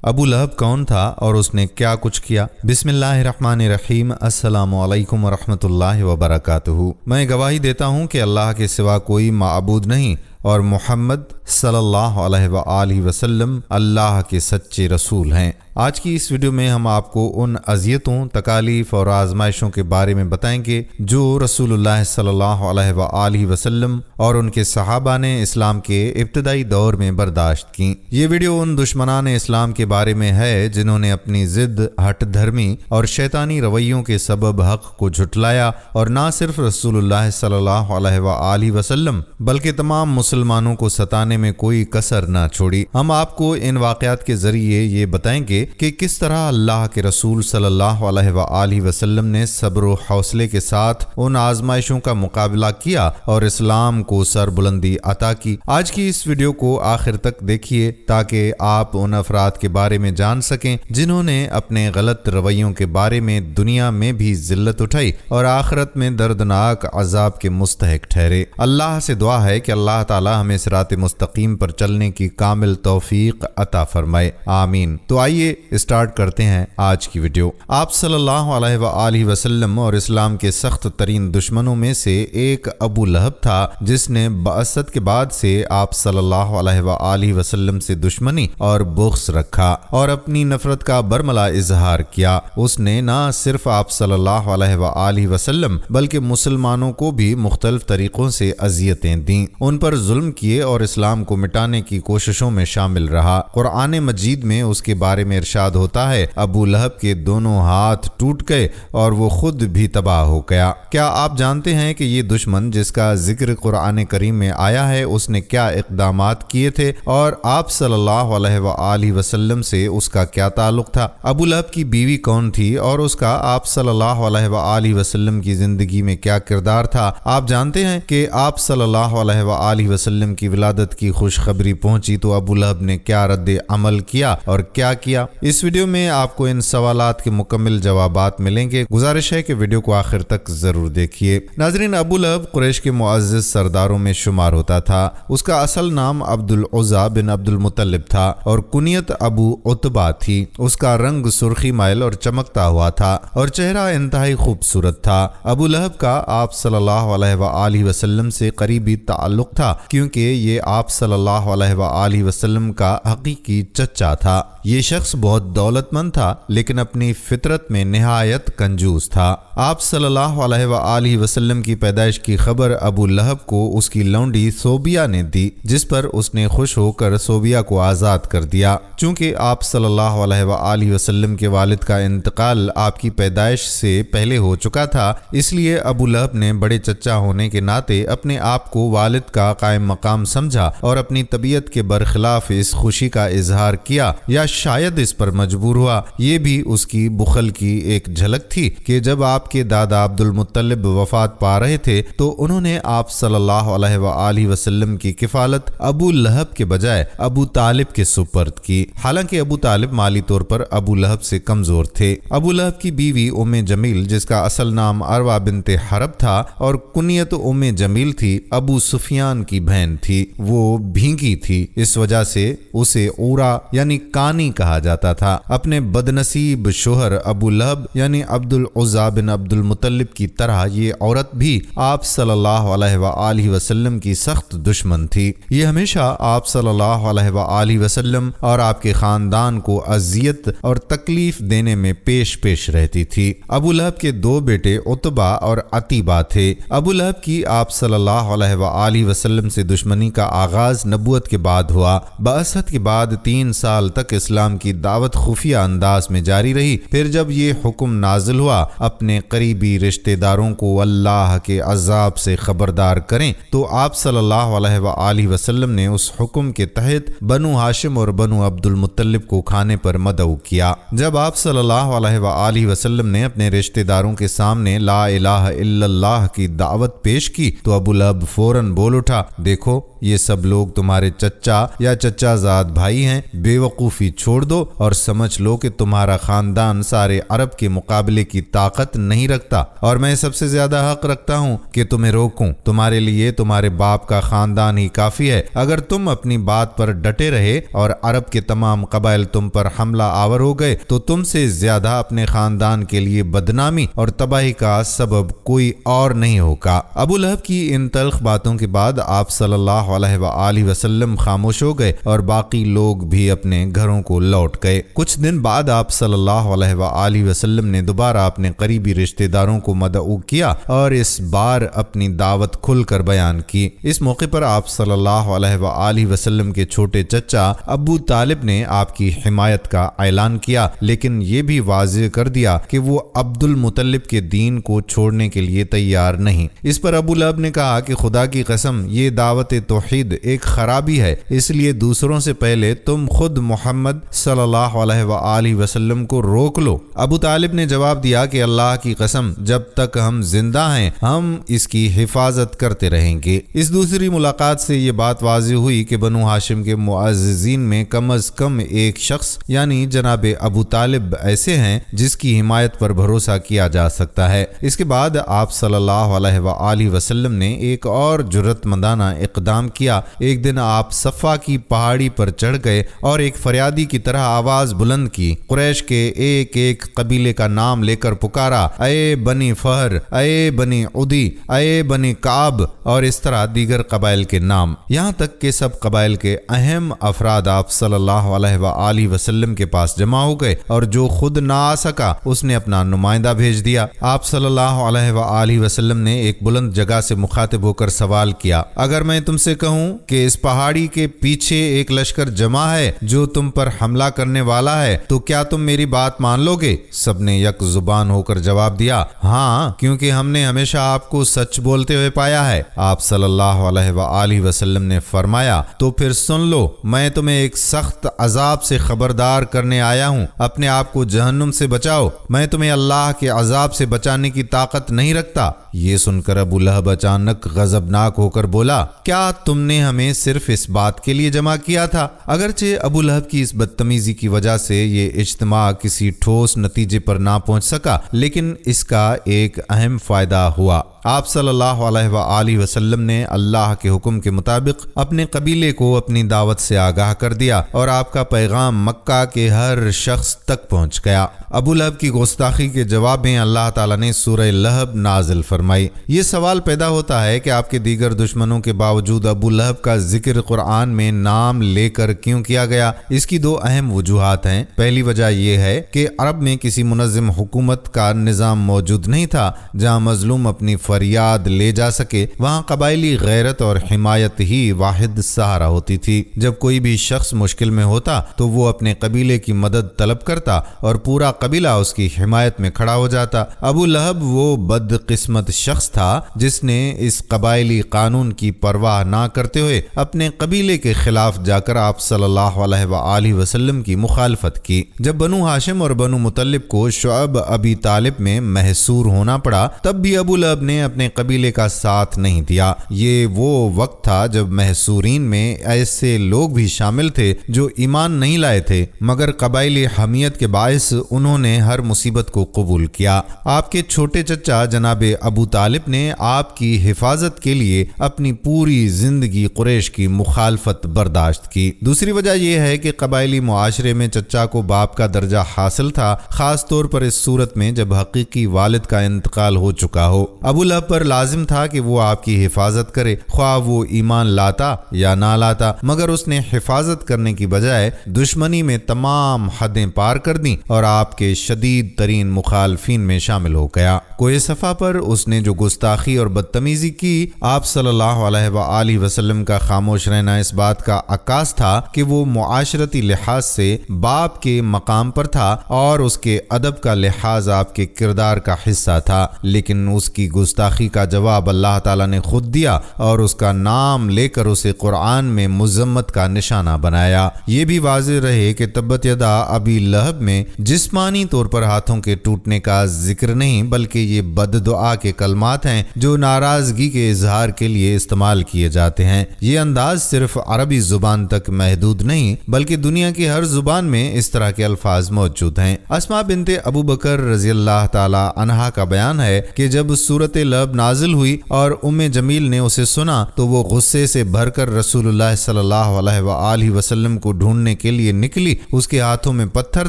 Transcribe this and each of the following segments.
ابو لہب کون تھا اور اس نے کیا کچھ کیا؟ بسم اللہ الرحمن الرحیم۔ السلام علیکم ورحمۃ اللہ وبرکاتہ۔ میں گواہی دیتا ہوں کہ اللہ کے سوا کوئی معبود نہیں اور محمد صلی اللہ علیہ وآلہ وسلم اللہ کے سچے رسول ہیں۔ آج کی اس ویڈیو میں ہم آپ کو ان اذیتوں، تکالیف اور آزمائشوں کے بارے میں بتائیں گے جو رسول اللہ صلی اللہ علیہ وآلہ وسلم اور ان کے صحابہ نے اسلام کے ابتدائی دور میں برداشت کیں۔ یہ ویڈیو ان دشمنان اسلام کے بارے میں ہے جنہوں نے اپنی ضد، ہٹ دھرمی اور شیطانی رویوں کے سبب حق کو جھٹلایا اور نہ صرف رسول اللہ صلی اللہ علیہ وآلہ وسلم بلکہ تمام مسلمانوں کو ستانے میں کوئی کسر نہ چھوڑی۔ ہم آپ کو ان واقعات کے ذریعے یہ بتائیں گے کہ کس طرح اللہ کے رسول صلی اللہ علیہ وآلہ وسلم نے صبر و حوصلے کے ساتھ ان آزمائشوں کا مقابلہ کیا اور اسلام کو سر بلندی عطا کی۔ آج کی اس ویڈیو کو آخر تک دیکھیے تاکہ آپ ان افراد کے بارے میں جان سکیں جنہوں نے اپنے غلط رویوں کے بارے میں دنیا میں بھی ذلت اٹھائی اور آخرت میں دردناک عذاب کے مستحق ٹھہرے۔ اللہ سے دعا ہے کہ اللہ تعالی ہمیں صراط مستقیم پر چلنے کی کامل توفیق عطا فرمائے، آمین۔ تو آئیے اسٹارٹ کرتے ہیں آج کی ویڈیو۔ آپ صلی اللہ علیہ وآلہ وسلم اور اسلام کے سخت ترین دشمنوں میں سے ایک ابو لہب تھا جس نے بعثت کے بعد سے آپ صلی اللہ علیہ وآلہ وسلم سے دشمنی اور بغض رکھا اور اپنی نفرت کا برملا اظہار کیا۔ اس نے نہ صرف آپ صلی اللہ علیہ وآلہ وسلم بلکہ مسلمانوں کو بھی مختلف طریقوں سے اذیتیں دیں، ان پر ظلم کیے اور اسلام کو مٹانے کی کوششوں میں شامل رہا۔ قرآن مجید میں اس کے بارے میں ارشاد ہوتا ہے، ابو لہب کے دونوں ہاتھ ٹوٹ گئے اور وہ خود بھی تباہ ہو گیا۔ کیا آپ جانتے ہیں کہ یہ دشمن جس کا ذکر قرآن کریم میں آیا ہے اس نے کیا اقدامات کیے تھے اور آپ صلی اللہ علیہ وآلہ وسلم سے اس کا کیا تعلق تھا؟ ابو لہب کی بیوی کون تھی اور اس کا آپ صلی اللہ علیہ وآلہ وسلم کی زندگی میں کیا کردار تھا؟ آپ جانتے ہیں کہ آپ صلی اللہ علیہ وآلہ وسلم کی ولادت کی خوشخبری پہنچی تو ابو لہب نے کیا رد عمل کیا اور کیا کیا؟ اس ویڈیو میں آپ کو ان سوالات کے مکمل جوابات ملیں گے۔ گزارش ہے کہ ویڈیو کو آخر تک ضرور دیکھیے۔ ناظرین، ابو لہب قریش کے معزز سرداروں میں شمار ہوتا تھا۔ اس کا اصل نام عبد العزیٰ بن عبد المطلب تھا اور کنیت ابو عتبہ تھی۔ اس کا رنگ سرخی مائل اور چمکتا ہوا تھا اور چہرہ انتہائی خوبصورت تھا۔ ابو لہب کا آپ صلی اللہ علیہ وآلہ وسلم سے قریبی تعلق تھا کیونکہ یہ آپ صلی اللہ علیہ وآلہ وسلم کا حقیقی چچا تھا۔ یہ شخص بہت دولت مند تھا لیکن اپنی فطرت میں نہایت کنجوس تھا۔ آپ صلی اللہ علیہ وآلہ وسلم کی پیدائش کی خبر ابو لہب کو اس کی لونڈی صوبیہ نے دی، جس پر اس نے خوش ہو کر صوبیہ کو آزاد کر دیا۔ چونکہ آپ صلی اللہ علیہ وآلہ وسلم کے والد کا انتقال آپ کی پیدائش سے پہلے ہو چکا تھا، اس لیے ابو لہب نے بڑے چچا ہونے کے ناطے اپنے آپ کو والد کا قائم مقام سمجھا اور اپنی طبیعت کے برخلاف اس خوشی کا اظہار کیا یا شاید اس پر مجبور ہوا۔ یہ بھی اس کی بخل کی ایک جھلک تھی کہ جب آپ کے دادا عبد المطلب وفات پا رہے تھے تو انہوں نے آپ صلی اللہ علیہ وآلہ وسلم کی کفالت ابو لہب کے بجائے ابو طالب کے سپرد کی، حالانکہ ابو طالب مالی طور پر ابو لہب سے کمزور تھے۔ ابو لہب کی بیوی ام جمیل، جس کا اصل نام عروہ بنت حرب تھا اور کنیت ام جمیل تھی، ابو سفیان کی بہن تھی۔ وہ بھینگی تھی، اس وجہ سے اسے عورا یعنی کانی کہا جاتا تھا۔ اپنے بدنصیب شوہر ابو لہب یعنی عبد العزیٰ بن عبد المطلب کی طرح یہ عورت بھی آپ صلی اللہ علیہ وآلہ وسلم کی سخت دشمن تھی۔ یہ ہمیشہ آپ صلی اللہ علیہ وآلہ وسلم اور آپ کے خاندان کو اذیت اور تکلیف دینے میں پیش رہتی تھی۔ ابو لہب کے دو بیٹے عتبہ اور عتیبہ تھے۔ ابو لہب کی آپ صلی اللہ علیہ وآلہ وسلم سے دشمنی کا آغاز نبوت کے بعد ہوا۔ بعثت کے بعد 3 سال تک اسلام کی دعوت خفیہ انداز میں جاری رہی۔ پھر جب یہ حکم نازل ہوا اپنے قریبی رشتہ داروں کو اللہ کے عذاب سے خبردار کریں تو آپ صلی اللہ علیہ وآلہ وسلم نے اس حکم کے تحت بنو ہاشم اور بنو عبد المطلب کو کھانے پر مدعو کیا۔ جب آپ صلی اللہ علیہ وآلہ وسلم نے اپنے رشتہ داروں کے سامنے لا الہ الا اللہ کی دعوت پیش کی تو ابو لہب فوراً بول اٹھا، دیکھو یہ سب لوگ تمہارے چچا یا چچا زاد بھائی ہیں، بے وقوفی چھوڑ دو اور سمجھ لو کہ تمہارا خاندان سارے عرب کے مقابلے کی طاقت نہیں رکھتا، اور میں سب سے زیادہ حق رکھتا ہوں کہ تمہیں روکوں۔ تمہارے لیے تمہارے باپ کا خاندان ہی کافی ہے۔ اگر تم اپنی بات پر ڈٹے رہے اور عرب کے تمام قبائل تم پر حملہ آور ہو گئے تو تم سے زیادہ اپنے خاندان کے لیے بدنامی اور تباہی کا سبب کوئی اور نہیں ہوگا۔ ابو لہب کی ان تلخ باتوں کے بعد آپ صلی اللہ علیہ وآلہ وسلم خاموش ہو گئے اور باقی لوگ بھی اپنے گھروں کو لوٹ گئے۔ کچھ دن بعد آپ صلی اللہ علیہ وآلہ وسلم نے دوبارہ اپنے قریبی رشتہ داروں کو مدعو کیا اور اس بار اپنی دعوت کھل کر بیان کی۔ اس موقع پر آپ صلی اللہ علیہ وآلہ وسلم کے چھوٹے چچا ابو طالب نے آپ کی حمایت کا اعلان کیا، لیکن یہ بھی واضح کر دیا کہ وہ عبد المطلب کے دین کو چھوڑنے کے لیے تیار نہیں۔ اس پر ابو لہب نے کہا کہ خدا کی قسم یہ دعوت توحید ایک خرابی ہے، اس لیے دوسروں سے پہلے تم خود محمد صلی اللہ علیہ وآلہ وسلم کو روک لو۔ ابو طالب نے جواب دیا کہ اللہ کی قسم جب تک ہم زندہ ہیں ہم اس کی حفاظت کرتے رہیں گے۔ اس دوسری ملاقات سے یہ بات واضح ہوئی کہ بنو ہاشم کے معززین میں کم از کم ایک شخص یعنی جناب ابو طالب ایسے ہیں جس کی حمایت پر بھروسہ کیا جا سکتا ہے۔ اس کے بعد آپ صلی اللہ علیہ وآلہ وسلم نے ایک اور جرأت مندانہ اقدام کیا۔ ایک دن آپ صفا کی پہاڑی پر چڑھ گئے اور ایک فریادی کی طرح آواز بلند کی، قریش کے ایک ایک قبیلے کا نام لے کر پکارا، اے بنی فہر، اے بنی عدی، اے بنی کعب، اور اس طرح دیگر قبائل کے نام، یہاں تک کہ سب قبائل کے اہم افراد آپ صلی اللہ علیہ وآلہ وسلم کے پاس جمع ہو گئے، اور جو خود نہ آ سکا اس نے اپنا نمائندہ بھیج دیا۔ آپ صلی اللہ علیہ وآلہ وسلم نے ایک بلند جگہ سے مخاطب ہو کر سوال کیا، اگر میں تم سے کہوں کہ اس پہاڑی کے پیچھے ایک لشکر جمع ہے جو تم پر حملہ کرنے والا ہے تو کیا تم میری بات مان لو گے؟ سب نے یک زبان ہو کر جواب دیا، ہاں، کیونکہ ہم نے ہمیشہ آپ کو سچ بولتے ہوئے پایا ہے۔ آپ صلی اللہ علیہ وآلہ وسلم نے فرمایا، تو پھر سن لو، میں تمہیں ایک سخت عذاب سے خبردار کرنے آیا ہوں، اپنے آپ کو جہنم سے بچاؤ، میں تمہیں اللہ کے عذاب سے بچانے کی طاقت نہیں رکھتا۔ یہ سن کر ابو لہب اچانک غضبناک ہو کر بولا، کیا تم نے ہمیں صرف اس بات کے لیے جمع کیا تھا؟ اگرچہ ابو لہب کی اس بدتمیزی کی وجہ سے یہ اجتماع کسی ٹھوس نتیجے پر نہ پہنچ سکا، لیکن اس کا ایک اہم فائدہ ہوا۔ آپ صلی اللہ علیہ وآلہ وسلم نے اللہ کے حکم کے مطابق اپنے قبیلے کو اپنی دعوت سے آگاہ کر دیا اور آپ کا پیغام مکہ کے ہر شخص تک پہنچ گیا۔ ابو لہب کی گستاخی کے جواب میں اللہ تعالیٰ نے سورہ لہب نازل فرمائی۔ یہ سوال پیدا ہوتا ہے کہ آپ کے دیگر دشمنوں کے باوجود ابو لہب کا ذکر قرآن میں نام لے کر کیوں کیا گیا؟ اس کی دو اہم وجوہات ہیں۔ پہلی وجہ یہ ہے کہ عرب میں کسی منظم حکومت کا نظام موجود نہیں تھا جہاں مظلوم اپنی فریاد لے جا سکے، وہاں قبائلی غیرت اور حمایت ہی واحد سہارا ہوتی تھی۔ جب کوئی بھی شخص مشکل میں ہوتا تو وہ اپنے قبیلے کی مدد طلب کرتا اور پورا قبیلہ اس کی حمایت میں کھڑا ہو جاتا۔ ابو لہب وہ بد قسمت شخص تھا جس نے اس قبائلی قانون کی پرواہ نہ کرتے ہوئے اپنے قبیلے کے خلاف جا کر آپ صلی اللہ علیہ وآلہ وسلم کی مخالفت کی۔ جب بنو ہاشم اور بنو مطلب کو شعب ابی طالب میں محصور ہونا پڑا تب بھی ابو لہب نے اپنے قبیلے کا ساتھ نہیں دیا۔ یہ وہ وقت تھا جب محصورین میں ایسے لوگ بھی شامل تھے جو ایمان نہیں لائے تھے، مگر قبائلی حمیت کے باعث انہوں نے ہر مصیبت کو قبول کیا۔ آپ کے چھوٹے چچا جناب ابو طالب نے آپ کی حفاظت کے لیے اپنی پوری زندگی قریش کی مخالفت برداشت کی۔ دوسری وجہ یہ ہے کہ قبائلی معاشرے میں چچا کو باپ کا درجہ حاصل تھا، خاص طور پر اس صورت میں جب حقیقی والد کا انتقال ہو چکا ہو۔ ابو لہب پر لازم تھا کہ وہ آپ کی حفاظت کرے، خواہ وہ ایمان لاتا یا نہ لاتا، مگر اس نے حفاظت کرنے کی بجائے دشمنی میں تمام حدیں پار کر دیں اور آپ کے شدید ترین مخالفین میں شامل ہو گیا۔ کوہ صفا پر اس نے جو گستاخی اور بدتمیزی کی، آپ صلی اللہ علیہ وآلہ وسلم کا خاموش رہنا اس بات کا عکاس تھا کہ وہ معاشرتی لحاظ سے باپ کے مقام پر تھا اور اس کے ادب کا لحاظ آپ کے کردار کا حصہ تھا، لیکن اس کی گستاخی گستاخی کا جواب اللہ تعالیٰ نے خود دیا اور اس کا نام لے کر اسے قرآن میں مذمت کا نشانہ بنایا۔ یہ بھی واضح رہے کہ تبت یدا ابی لہب میں جسمانی طور پر ہاتھوں کے ٹوٹنے کا ذکر نہیں، بلکہ یہ بد دعا کے کلمات ہیں جو ناراضگی کے اظہار کے لیے استعمال کیے جاتے ہیں۔ یہ انداز صرف عربی زبان تک محدود نہیں بلکہ دنیا کی ہر زبان میں اس طرح کے الفاظ موجود ہیں۔ اسماء بنت ابو بکر رضی اللہ تعالی عنہا کا بیان ہے کہ جب سورۃ لہب نازل ہوئی اور ام جمیل نے اسے سنا تو وہ غصے سے بھر کر رسول اللہ صلی اللہ علیہ وآلہ وسلم کو ڈھونڈنے کے لیے نکلی۔ اس کے ہاتھوں میں پتھر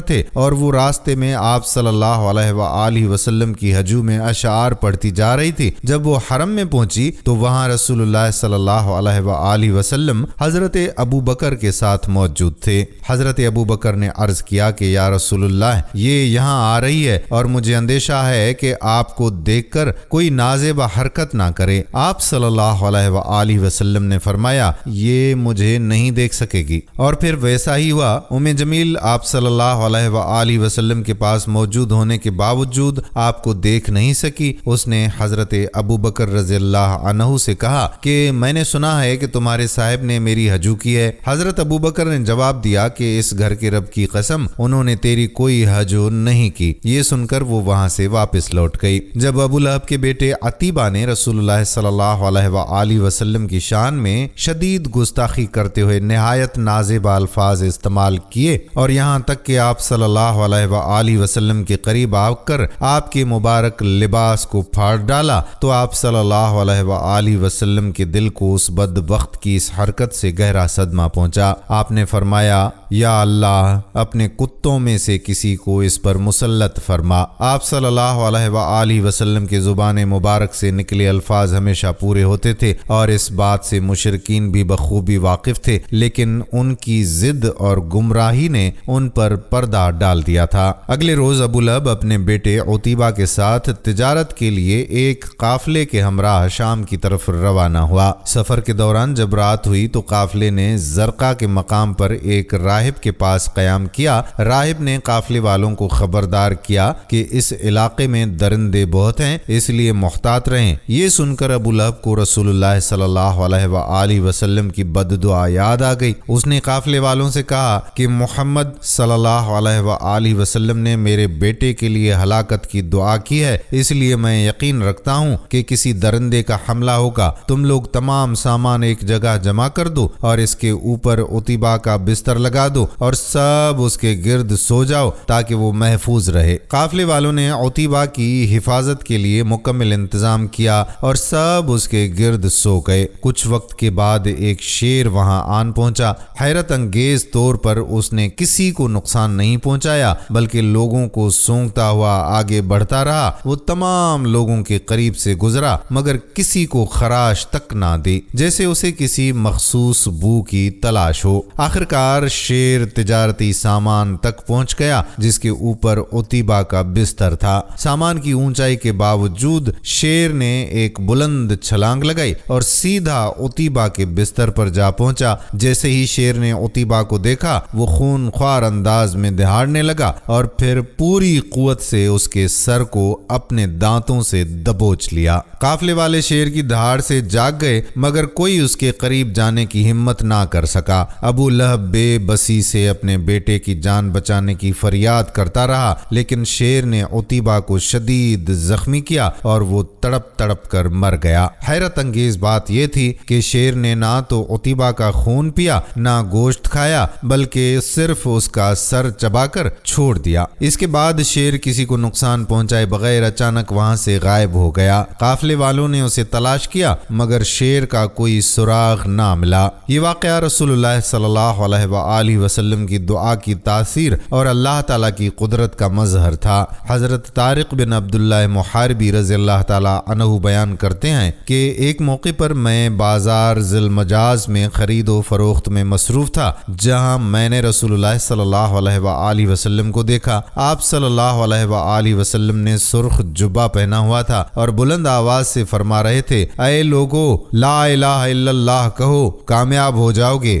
تھے اور وہ راستے میں آپ صلی اللہ علیہ وآلہ وسلم کی ہجو میں اشعار پڑھتی جا رہی تھی۔ جب وہ حرم میں پہنچی تو وہاں رسول اللہ صلی اللہ علیہ وآلہ وسلم حضرت ابو بکر کے ساتھ موجود تھے۔ حضرت ابو بکر نے عرض کیا کہ یا رسول اللہ، یہ یہاں آ رہی ہے اور مجھے اندیشہ ہے کہ آپ کو دیکھ کر کوئی نازیبہ حرکت نہ کرے۔ آپ صلی اللہ علیہ وآلہ وسلم نے فرمایا یہ مجھے نہیں دیکھ سکے گی، اور پھر ویسا ہی ہوا۔ ام جمیل آپ صلی اللہ علیہ وآلہ وسلم کے پاس موجود ہونے کے باوجود آپ کو دیکھ نہیں سکی۔ اس نے حضرت ابو بکر رضی اللہ عنہ سے کہا کہ میں نے سنا ہے کہ تمہارے صاحب نے میری ہجو کی ہے۔ حضرت ابو بکر نے جواب دیا کہ اس گھر کے رب کی قسم، انہوں نے تیری کوئی ہجو نہیں کی۔ یہ سن کر وہ وہاں سے واپس لوٹ گئی۔ جب ابو لہب کے بیٹے عتیبہ نے رسول اللہ صلی اللہ علیہ وآلہ وسلم کی شان میں شدید گستاخی کرتے ہوئے نہایت نازیبہ الفاظ استعمال کیے اور یہاں تک کہ آپ صلی اللہ علیہ وآلہ وسلم کے قریب آ کر آپ کے مبارک لباس کو پھاڑ ڈالا تو آپ صلی اللہ علیہ وآلہ وسلم کے دل کو اس بدبخت کی اس حرکت سے گہرا صدمہ پہنچا۔ آپ نے فرمایا یا اللہ، اپنے کتوں میں سے کسی کو اس پر مسلط فرما۔ آپ صلی اللہ علیہ وآلہ وسلم کے زبان مبارک سے نکلے الفاظ ہمیشہ پورے ہوتے تھے اور اس بات سے مشرکین بھی بخوبی واقف تھے، لیکن ان کی ضد اور گمراہی نے ان پر پردہ ڈال دیا تھا۔ اگلے روز ابو لہب اپنے بیٹے عتیبہ کے ساتھ تجارت کے لیے ایک قافلے کے ہمراہ شام کی طرف روانہ ہوا۔ سفر کے دوران جب رات ہوئی تو قافلے نے زرقہ کے مقام پر ایک راہب کے پاس قیام کیا۔ راہب نے قافلے والوں کو خبردار کیا کہ اس علاقے میں درندے بہت ہیں، اس لیے محتاط رہیں۔ یہ سن کر ابو لہب کو رسول اللہ صلی اللہ علیہ وآلہ وسلم کی بد دعا یاد آ گئی۔ اس نے قافلے والوں سے کہا کہ محمد صلی اللہ علیہ وآلہ وسلم نے میرے بیٹے کے لیے ہلاکت کی دعا کی ہے، اس لیے میں یقین رکھتا ہوں کہ کسی درندے کا حملہ ہوگا۔ تم لوگ تمام سامان ایک جگہ جمع کر دو اور اس کے اوپر عتیبہ کا بستر لگا دو اور سب اس کے گرد سو جاؤ تاکہ وہ محفوظ رہے۔ قافلے والوں نے عتیبہ کی حفاظت کے لیے مکمل انتظام کیا اور سب اس کے گرد سو گئے۔ کچھ وقت کے بعد ایک شیر وہاں آن پہنچا۔ حیرت انگیز طور پر اس نے کسی کو نقصان نہیں پہنچایا بلکہ لوگوں کو سونگتا ہوا آگے بڑھتا رہا۔ وہ تمام لوگوں کے قریب سے گزرا مگر کسی کو خراش تک نہ دی، جیسے اسے کسی مخصوص بو کی تلاش ہو۔ آخرکار شیر تجارتی سامان تک پہنچ گیا جس کے اوپر عتیبہ کا بستر تھا۔ سامان کی اونچائی کے باوجود شیر نے ایک بلند چھلانگ لگائی اور سیدھا عتیبہ کے بستر پر جا پہنچا۔ جیسے ہی شیر نے عتیبہ کو دیکھا وہ خون خوار انداز میں دہاڑنے لگا اور پھر پوری قوت سے اس کے سر کو اپنے دانتوں سے دبوچ لیا۔ قافلے والے شیر کی دہاڑ سے جاگ گئے مگر کوئی اس کے قریب جانے کی ہمت نہ کر سکا۔ ابو لہب بے بسی سے اپنے بیٹے کی جان بچانے کی فریاد کرتا رہا لیکن شیر نے عتیبہ کو شدید زخمی کیا اور وہ تڑپ تڑپ کر مر گیا۔ حیرت انگیز بات یہ تھی کہ شیر نے نہ تو عتیبہ کا خون پیا نہ گوشت کھایا بلکہ صرف اس کا سر چبا کر چھوڑ دیا۔ اس کے بعد شیر کسی کو نقصان پہنچائے بغیر اچانک وہاں سے غائب ہو گیا۔ قافلے والوں نے اسے تلاش کیا مگر شیر کا کوئی سراغ نہ ملا۔ یہ واقعہ رسول اللہ صلی اللہ علیہ وآلہ وسلم کی دعا کی تاثیر اور اللہ تعالیٰ کی قدرت کا مظہر تھا۔ حضرت طارق بن عبداللہ محاربی رضی اللہ تعالیٰ عنہ بیان کرتے ہیں کہ ایک موقع پر میں بازار ذی المجاز میں خرید و فروخت میں مصروف تھا جہاں میں نے رسول اللہ صلی اللہ علیہ وآلہ وسلم کو دیکھا۔ آپ صلی اللہ علیہ وآلہ وسلم نے سرخ جبہ پہنا ہوا تھا اور بلند آواز سے فرما رہے تھے، اے لوگو لا الہ الا اللہ کہو، کامیاب ہو جاؤ گے۔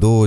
2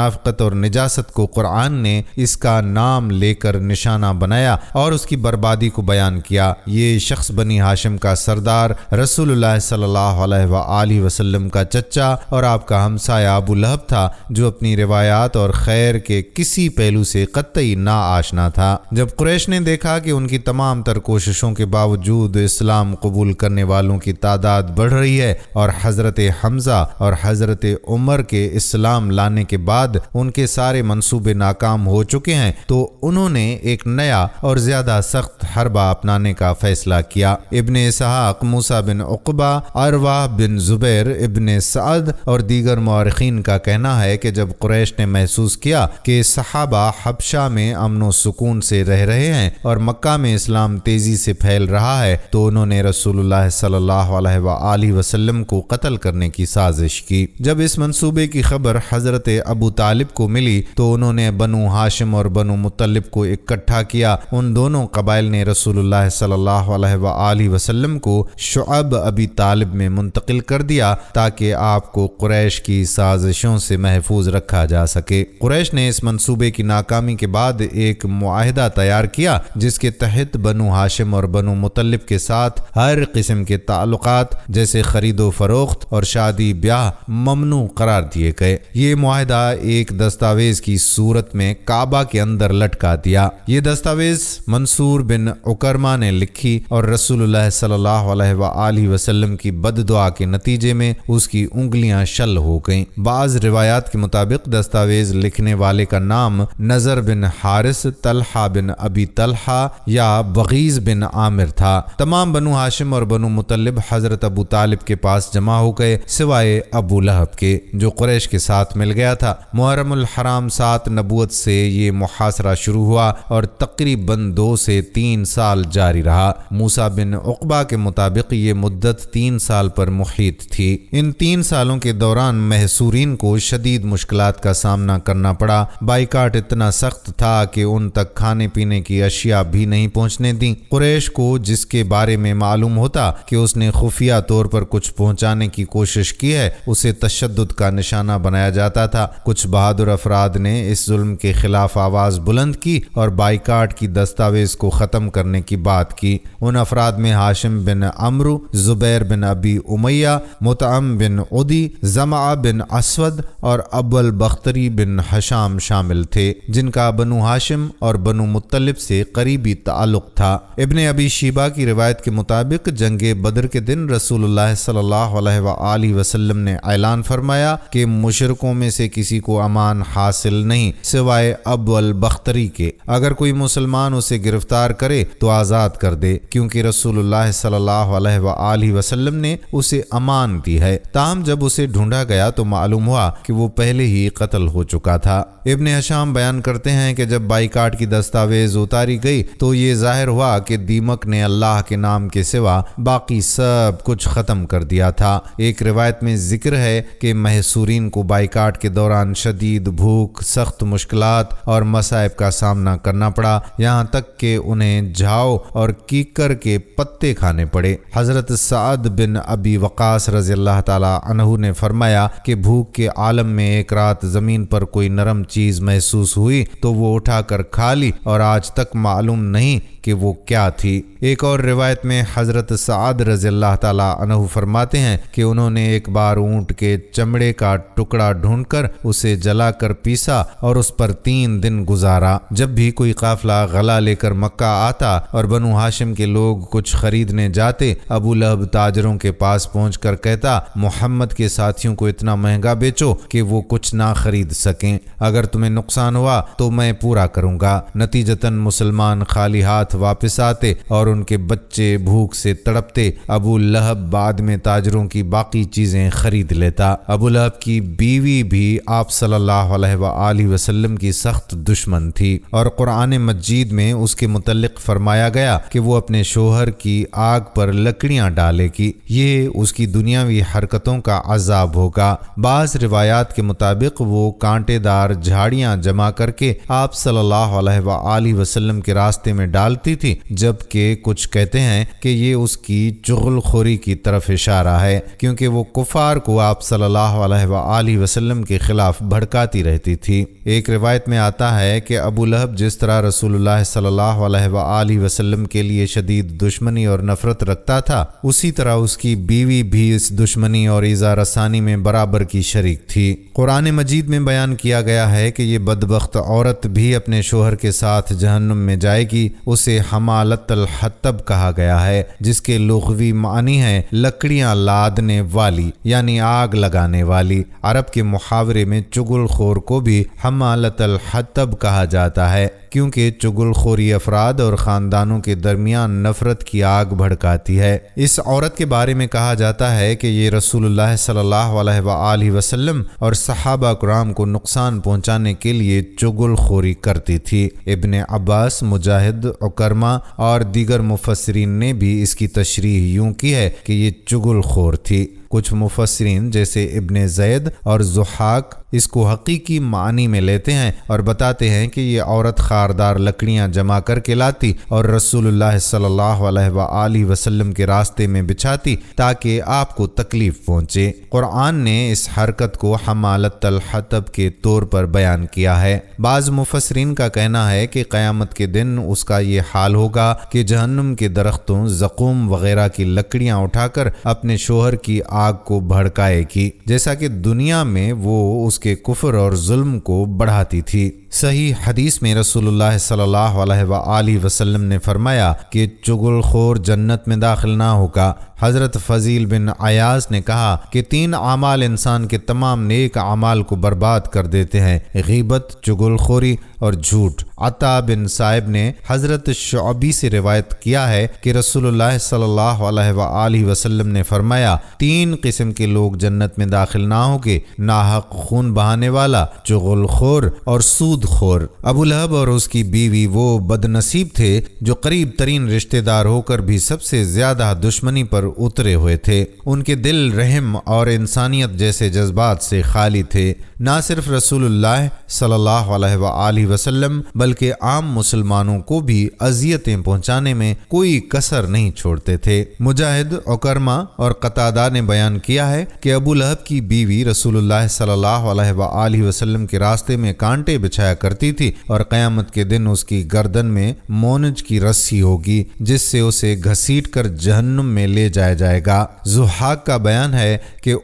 منافقت اور نجاست کو قرآن نے اس کا نام لے کر نشانہ بنایا اور اس کی بربادی کو بیان کیا۔ یہ شخص بنی ہاشم کا سردار رسول اللہ صلی اللہ علیہ وآلہ وسلم کا چچا اور آپ کا ہمسایہ ابو لہب تھا، جو اپنی روایات اور خیر کے کسی پہلو سے قطعی ناآشنا تھا۔ جب قریش نے دیکھا کہ ان کی تمام تر کوششوں کے باوجود اسلام قبول کرنے والوں کی تعداد بڑھ رہی ہے اور حضرت حمزہ اور حضرت عمر کے اسلام لانے کے بعد ان کے سارے منصوبے ناکام ہو چکے ہیں، تو انہوں نے ایک نیا اور زیادہ سخت حربہ اپنانے کا فیصلہ کیا۔ ابن اسحاق، موسیٰ بن عقبہ، عروہ بن زبیر، ابن سعد اور دیگر مورخین کا کہنا ہے کہ جب قریش نے محسوس کیا کہ صحابہ حبشہ میں امن و سکون سے رہ رہے ہیں اور مکہ میں اسلام تیزی سے پھیل رہا ہے، تو انہوں نے رسول اللہ صلی اللہ علیہ وآلہ وسلم کو قتل کرنے کی سازش کی۔ جب اس منصوبے کی خبر حضرت ابو طالب کو ملی تو انہوں نے بنو ہاشم اور بنو مطلب کو اکٹھا کیا۔ ان دونوں قبائل نے رسول اللہ صلی اللہ علیہ وآلہ وسلم کو شعب ابی طالب میں منتقل کر دیا تاکہ آپ کو قریش کی سازشوں سے محفوظ رکھا جا سکے۔ قریش نے اس منصوبے کی ناکامی کے بعد ایک معاہدہ تیار کیا جس کے تحت بنو ہاشم اور بنو مطلب کے ساتھ ہر قسم کے تعلقات جیسے خرید و فروخت اور شادی بیاہ ممنوع قرار دیے گئے۔ یہ معاہدہ ایک دستاویز کی صورت میں کعبہ کے اندر لٹکا دیا۔ یہ دستاویز منصور بن عکرمہ نے لکھی اور رسول اللہ صلی اللہ علیہ وآلہ وسلم کی بد دعا کے نتیجے میں اس کی انگلیاں شل ہو گئیں۔ بعض روایات کے مطابق دستاویز لکھنے والے کا نام نضر بن حارث، طلحہ بن ابی طلحہ یا بغیز بن عامر تھا۔ تمام بنو ہاشم اور بنو مطلب حضرت ابو طالب کے پاس جمع ہو گئے سوائے ابو لہب کے، جو قریش کے ساتھ مل گیا تھا۔ محرم الحرام 7 نبوت سے یہ محاصرہ شروع ہوا اور تقریباً 2 سے 3 سال جاری رہا۔ موسیٰ بن عقبہ کے مطابق یہ مدت 3 سال پر محیط تھی۔ ان 3 سالوں کے دوران محصورین کو شدید مشکلات کا سامنا کرنا پڑا۔ بائیکاٹ اتنا سخت تھا کہ ان تک کھانے پینے کی اشیاء بھی نہیں پہنچنے دیں۔ قریش کو جس کے بارے میں معلوم ہوتا کہ اس نے خفیہ طور پر کچھ پہنچانے کی کوشش کی ہے، اسے تشدد کا نشانہ بنایا جاتا تھا۔ کچھ بہادر افراد نے اس ظلم کے خلاف آواز بلند کی اور بائیکاٹ کی دستاویز کو ختم کرنے کی بات کی۔ ان افراد میں ہاشم بن عمرو، زبیر بن ابی امیہ، مطعم بن عدی، زمعہ بن اسود اور ابو البختری بن حشام شامل تھے، جن کا بنو ہاشم اور بنو مطلب سے قریبی تعلق تھا۔ ابن ابی شیبہ کی روایت کے مطابق جنگ بدر کے دن رسول اللہ صلی اللہ علیہ وآلہ وسلم نے اعلان فرمایا کہ مشرکوں میں سے کسی کو امان حاصل نہیں سوائے ابو البختری کے۔ اگر کوئی مسلمان اسے گرفتار کرے تو آزاد کر دے، کیونکہ رسول اللہ صلی اللہ علیہ وآلہ وسلم نے اسے امان دی ہے۔ تاہم جب اسے ڈھونڈا گیا تو معلوم ہوا کہ وہ پہلے ہی قتل ہو چکا تھا۔ ابن حشام بیان کرتے ہیں کہ جب بائیکاٹ کی دستاویز اتاری گئی تو یہ ظاہر ہوا کہ دیمک نے اللہ کے نام کے سوا باقی سب کچھ ختم کر دیا تھا۔ ایک روایت میں ذکر ہے کہ محصورین کو بائیکاٹ کے دوران شدید بھوک، سخت مشکلات اور مصائب کا سامنا کرنا پڑا، یہاں تک کہ انہیں جھاؤ اور کیکر کے پتے کھانے پڑے۔ حضرت سعد بن ابی وقاص رضی اللہ تعالی عنہ نے فرمایا کہ بھوک کے عالم میں ایک رات زمین پر کوئی نرم چیز محسوس ہوئی تو وہ اٹھا کر کھا لی اور آج تک معلوم نہیں کہ وہ کیا تھی۔ ایک اور روایت میں حضرت سعد رضی اللہ تعالی عنہ فرماتے ہیں کہ انہوں نے ایک بار اونٹ کے چمڑے کا ٹکڑا ڈھونڈ کر اسے جلا کر پیسا اور اس پر 3 دن گزارا۔ جب بھی کوئی قافلہ غلہ لے کر مکہ آتا اور بنو ہاشم کے لوگ کچھ خریدنے جاتے، ابو لہب تاجروں کے پاس پہنچ کر کہتا، محمد کے ساتھیوں کو اتنا مہنگا بیچو کہ وہ کچھ نہ خرید سکیں، اگر تمہیں نقصان ہوا تو میں پورا کروں گا۔ نتیجتاً مسلمان خالی ہاتھ واپس آتے اور ان کے بچے بھوک سے تڑپتے۔ ابو لہب بعد میں تاجروں کی باقی چیزیں خرید لیتا۔ ابو لہب کی بیوی بھی آپ صلی اللہ علیہ وآلہ وسلم کی سخت دشمن تھی اور قرآن مجید میں اس کے متعلق فرمایا گیا کہ وہ اپنے شوہر کی آگ پر لکڑیاں ڈالے گی، یہ اس کی دنیاوی حرکتوں کا عذاب ہوگا۔ بعض روایات کے مطابق وہ کانٹے دار جھاڑیاں جمع کر کے آپ صلی اللہ علیہ وآلہ وسلم کے راستے میں ڈالتی کرتی تھی، جبکہ کچھ کہتے ہیں کہ یہ اس کی چغل خوری کی طرف اشارہ ہے، کیونکہ وہ کفار کو آپ صلی اللہ علیہ وآلہ وسلم کے خلاف بھڑکاتی رہتی تھی۔ ایک روایت میں آتا ہے کہ ابو لہب جس طرح رسول اللہ صلی اللہ علیہ وآلہ وسلم کے لیے شدید دشمنی اور نفرت رکھتا تھا، اسی طرح اس کی بیوی بھی اس دشمنی اور ایذا رسانی میں برابر کی شریک تھی۔ قرآن مجید میں بیان کیا گیا ہے کہ یہ بدبخت عورت بھی اپنے شوہر کے ساتھ جہنم میں جائے گی۔ اسے حمالت الحطب کہا گیا ہے، جس کے لغوی معنی ہے لکڑیاں لادنے والی، یعنی آگ لگانے والی۔ عرب کے محاورے میں چغل خور کو بھی حمالت الحطب کہا جاتا ہے، کیونکہ چغل خوری افراد اور خاندانوں کے درمیان نفرت کی آگ بھڑکاتی ہے۔ اس عورت کے بارے میں کہا جاتا ہے کہ یہ رسول اللہ صلی اللہ علیہ وآلہ وسلم اور صحابہ کرام کو نقصان پہنچانے کے لیے چغل خوری کرتی تھی۔ ابن عباس، مجاہد، عکرمہ اور دیگر مفسرین نے بھی اس کی تشریح یوں کی ہے کہ یہ چغل خور تھی۔ کچھ مفسرین جیسے ابن زید اور ضحاک اس کو حقیقی معنی میں لیتے ہیں اور بتاتے ہیں کہ یہ عورت خاردار لکڑیاں جمع کر کے لاتی اور رسول اللہ صلی اللہ علیہ وآلہ وسلم کے راستے میں بچھاتی تاکہ آپ کو تکلیف پہنچے۔ قرآن نے اس حرکت کو حمالت الحطب کے طور پر بیان کیا ہے۔ بعض مفسرین کا کہنا ہے کہ قیامت کے دن اس کا یہ حال ہوگا کہ جہنم کے درختوں، زقوم وغیرہ کی لکڑیاں اٹھا کر اپنے شوہر کی آگ کو بھڑکائے گی، جیسا کہ دنیا میں وہ اس کے کفر اور ظلم کو بڑھاتی تھی۔ صحیح حدیث میں رسول اللہ صلی اللہ علیہ وآلہ وسلم نے فرمایا کہ چغل خور جنت میں داخل نہ ہوگا۔ حضرت فضیل بن عیاض نے کہا کہ 3 اعمال انسان کے تمام نیک اعمال کو برباد کر دیتے ہیں: غیبت، چغل خوری اور جھوٹ۔ عطا بن صائب نے حضرت شعبی سے روایت کیا ہے کہ رسول اللہ صلی اللہ علیہ وآلہ وسلم نے فرمایا 3 قسم کے لوگ جنت میں داخل نہ ہوں گے: ناحق خون بہانے والا، چغل خور اور سود خور۔ ابو لہب اور اس کی بیوی وہ بد نصیب تھے جو قریب ترین رشتہ دار ہو کر بھی سب سے زیادہ دشمنی پر اترے ہوئے تھے۔ ان کے دل رحم اور انسانیت جیسے جذبات سے خالی تھے۔ نہ صرف رسول اللہ صلی اللہ علیہ وآلہ وسلم بلکہ عام مسلمانوں کو بھی اذیتیں پہنچانے میں کوئی کسر نہیں چھوڑتے تھے۔ مجاہد، عکرمہ اور قتادہ نے بیان کیا ہے کہ ابو لہب کی بیوی رسول اللہ صلی اللہ علیہ وآلہ وسلم کے راستے میں کانٹے بچھایا کرتی تھی اور قیامت کے دن اس کی گردن میں مونج کی رسی ہوگی جس سے اسے گھسیٹ کر جہنم میں لے جایا جائے گا۔ ضحاک کا بیان ہے کہ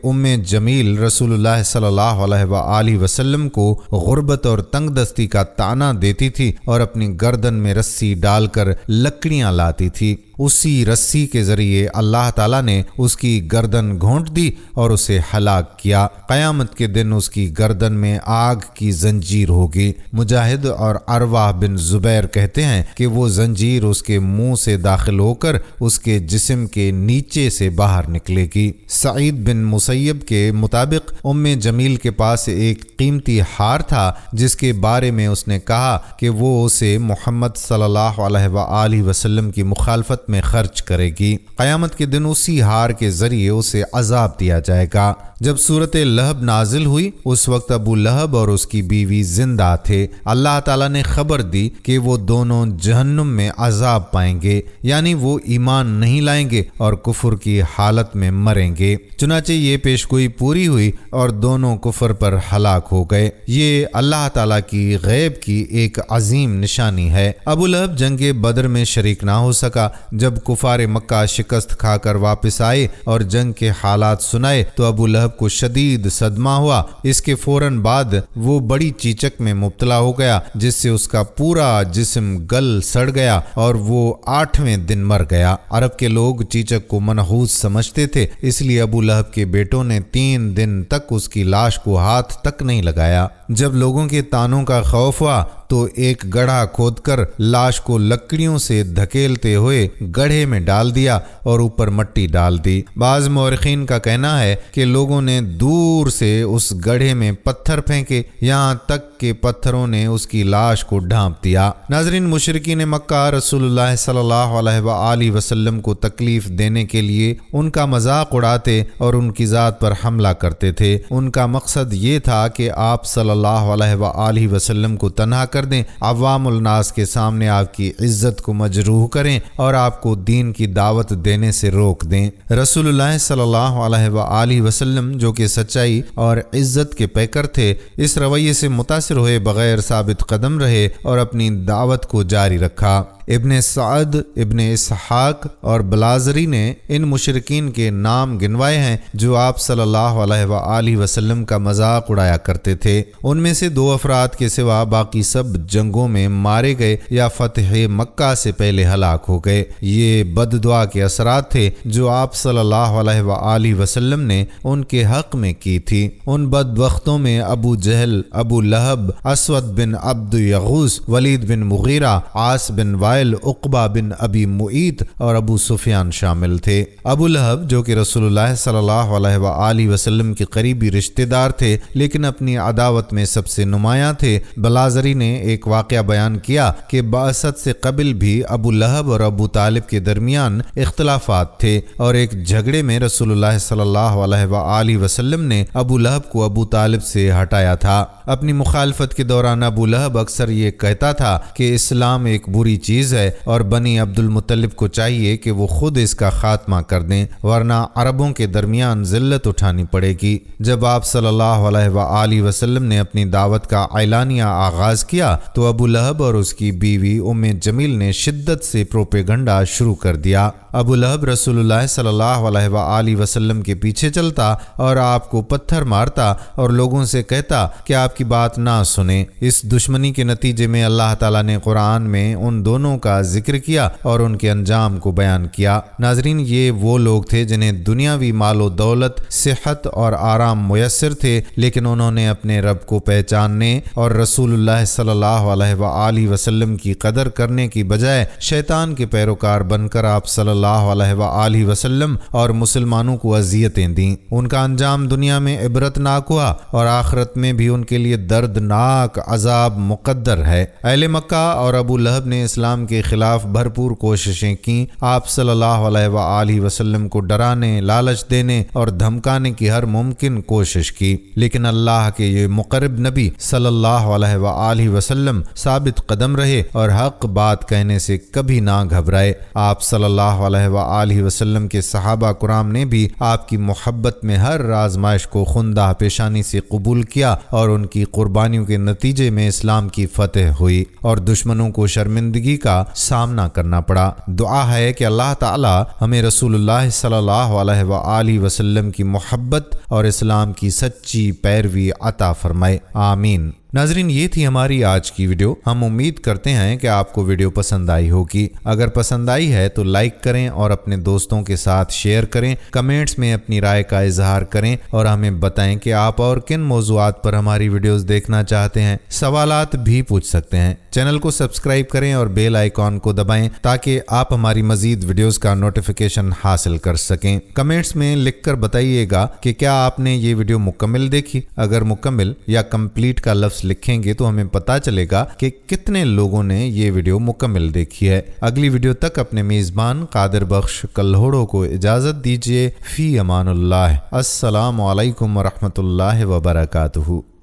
جمیل رسول اللہ صلی اللہ علیہ وآلہ وسلم کو غربت اور تنگ دستی کا طعنہ دیتی تھی اور اپنی گردن میں رسی ڈال کر لکڑیاں لاتی تھی۔ اسی رسی کے ذریعے اللہ تعالیٰ نے اس کی گردن گھونٹ دی اور اسے ہلاک کیا۔ قیامت کے دن اس کی گردن میں آگ کی زنجیر ہوگی۔ مجاہد اور ارواح بن زبیر کہتے ہیں کہ وہ زنجیر اس کے منہ سے داخل ہو کر اس کے جسم کے نیچے سے باہر نکلے گی۔ سعید بن مسیب کے مطابق جمیل کے پاس ایک قیمتی ہار تھا جس کے بارے میں اس نے کہا کہ وہ اسے محمد صلی اللہ علیہ وآلہ وسلم کی مخالفت میں خرچ کرے گی۔ قیامت کے دن اسی ہار کے ذریعے اسے عذاب دیا جائے گا۔ جب سورۃ لہب نازل ہوئی اس وقت ابو لہب اور اس کی بیوی زندہ تھے۔ اللہ تعالیٰ نے خبر دی کہ وہ دونوں جہنم میں عذاب پائیں گے، یعنی وہ ایمان نہیں لائیں گے اور کفر کی حالت میں مریں گے۔ چنانچہ یہ پیشگوئی پوری ہوئی اور دونوں کفر پر ہلاک ہو گئے۔ یہ اللہ تعالیٰ کی غیب کی ایک عظیم نشانی ہے۔ ابو لہب جنگ بدر میں شریک نہ ہو سکا۔ جب کفار مکہ شکست کھا کر واپس آئے اور جنگ کے حالات سنائے تو ابو لہب کو شدید صدمہ ہوا۔ اس کے فوراً بعد وہ بڑی چیچک میں مبتلا ہو گیا جس سے اس کا پورا جسم گل سڑ گیا اور وہ 8ویں دن مر گیا۔ عرب کے لوگ چیچک کو منحوس سمجھتے تھے، اس لیے ابو لہب کے بیٹوں نے 3 دن تک اس کی لاش کو ہاتھ تک نہیں لگایا۔ جب لوگوں کے طعنوں کا خوف ہوا تو ایک گڑھا کھود کر لاش کو لکڑیوں سے دھکیلتے ہوئے گڑھے میں ڈال دیا اور اوپر مٹی ڈال دی۔ بعض مورخین کا کہنا ہے کہ لوگوں نے دور سے اس گڑھے میں پتھر پھینکے یہاں تک کہ پتھروں نے اس کی لاش کو ڈھانپ دیا۔ ناظرین، مشرکین مکہ رسول اللہ صلی اللہ علیہ وآلہ وسلم کو تکلیف دینے کے لیے ان کا مذاق اڑاتے اور ان کی ذات پر حملہ کرتے تھے۔ ان کا مقصد یہ تھا کہ آپ صلی اللہ علیہ وآلہ وسلم کو تنہا کر دیں، عوام الناس کے سامنے آپ کی عزت کو مجروح کریں اور آپ کو دین کی دعوت دینے سے روک دیں۔ رسول اللہ صلی اللہ علیہ وآلہ وسلم جو کہ سچائی اور عزت کے پیکر تھے، اس رویے سے متاثر ہوئے بغیر ثابت قدم رہے اور اپنی دعوت کو جاری رکھا۔ ابن سعد، ابن اسحاق اور بلازری نے ان مشرکین کے نام گنوائے ہیں جو آپ صلی اللہ علیہ وآلہ وسلم کا مذاق اڑایا کرتے تھے۔ ان میں سے 2 افراد کے سوا باقی سب جنگوں میں مارے گئے یا فتح مکہ سے پہلے ہلاک ہو گئے۔ یہ بد دعا کے اثرات تھے جو آپ صلی اللہ علیہ وآلہ وسلم نے ان کے حق میں کی تھی۔ ان بدبختوں میں ابو جہل، ابو لہب، اسود بن عبد یغوث، ولید بن مغیرہ، عاص بن عقبہ بن ابی معیط اور ابو سفیان شامل تھے۔ ابو لہب جو کہ رسول اللہ صلی اللہ علیہ وآلہ وسلم کے قریبی رشتہ دار تھے لیکن اپنی عداوت میں سب سے نمایاں تھے۔ بلازری نے ایک واقعہ بیان کیا کہ بعثت سے قبل بھی ابو لہب اور ابو طالب کے درمیان اختلافات تھے اور ایک جھگڑے میں رسول اللہ صلی اللہ علیہ وآلہ وسلم نے ابو لہب کو ابو طالب سے ہٹایا تھا۔ اپنی مخالفت کے دوران ابو لہب اکثر یہ کہتا تھا کہ اسلام ایک بری چیز ہے اور بنی عبد المطلب کو چاہیے کہ وہ خود اس کا خاتمہ کر دیں ورنہ عربوں کے درمیان ذلت اٹھانی پڑے گی۔ جب آپ صلی اللہ علیہ وآلہ وسلم نے اپنی دعوت کا اعلانیہ آغاز کیا تو ابو لہب اور اس کی بیوی ام جمیل نے شدت سے پروپیگنڈا شروع کر دیا۔ ابو لہب رسول اللہ صلی اللہ علیہ وآلہ وسلم کے پیچھے چلتا اور آپ کو پتھر مارتا اور لوگوں سے کہتا کہ آپ کی بات نہ سنیں۔ اس دشمنی کے نتیجے میں اللہ تعالیٰ نے قرآن میں ان دونوں کا ذکر کیا اور ان کے انجام کو بیان کیا۔ ناظرین، یہ وہ لوگ تھے جنہیں دنیاوی مال و دولت، صحت اور آرام میسر تھے لیکن انہوں نے اپنے رب کو پہچاننے اور رسول اللہ صلی اللہ علیہ وآلہ وسلم کی قدر کرنے کی بجائے شیطان کے پیروکار بن کر آپ صلی اللہ علیہ وآلہ وسلم اور مسلمانوں کو اذیتیں دیں۔ ان کا انجام دنیا میں عبرتناک ہوا اور آخرت میں بھی ان کے لیے دردناک عذاب مقدر ہے۔ اہل مکہ اور ابو لہب نے اسلام کے خلاف بھرپور کوششیں کیں۔ آپ صلی اللہ علیہ وآلہ وسلم کو ڈرانے، لالچ دینے اور دھمکانے کی ہر ممکن کوشش کی لیکن اللہ کے یہ مقرب نبی صلی اللہ علیہ وآلہ وسلم ثابت قدم رہے اور حق بات کہنے سے کبھی نہ گھبرائے۔ آپ صلی اللہ علیہ وآلہ وسلم کے صحابہ کرام نے بھی آپ کی محبت میں ہر آزمائش کو خندہ پیشانی سے قبول کیا اور ان کی قربانیوں کے نتیجے میں اسلام کی فتح ہوئی اور دشمنوں کو شرمندگی کا سامنا کرنا پڑا۔ دعا ہے کہ اللہ تعالی ہمیں رسول اللہ صلی اللہ علیہ وآلہ وسلم کی محبت اور اسلام کی سچی پیروی عطا فرمائے، آمین۔ ناظرین، یہ تھی ہماری آج کی ویڈیو۔ ہم امید کرتے ہیں کہ آپ کو ویڈیو پسند آئی ہوگی۔ اگر پسند آئی ہے تو لائک کریں اور اپنے دوستوں کے ساتھ شیئر کریں، کمنٹس میں اپنی رائے کا اظہار کریں اور ہمیں بتائیں کہ آپ اور کن موضوعات پر ہماری ویڈیوز دیکھنا چاہتے ہیں۔ سوالات بھی پوچھ سکتے ہیں۔ چینل کو سبسکرائب کریں اور بیل آئیکن کو دبائیں تاکہ آپ ہماری مزید ویڈیوز کا نوٹیفیکیشن حاصل کر سکیں۔ کمنٹس میں لکھ کر بتائیے گا کہ کیا آپ نے یہ ویڈیو مکمل دیکھی۔ اگر مکمل یا کمپلیٹ کا لفظ لکھیں گے تو ہمیں پتہ چلے گا کہ کتنے لوگوں نے یہ ویڈیو مکمل دیکھی ہے۔ اگلی ویڈیو تک اپنے میزبان قادر بخش کلہوڑو کو اجازت دیجیے۔ فی امان اللہ۔ السلام علیکم ورحمۃ اللہ وبرکاتہ۔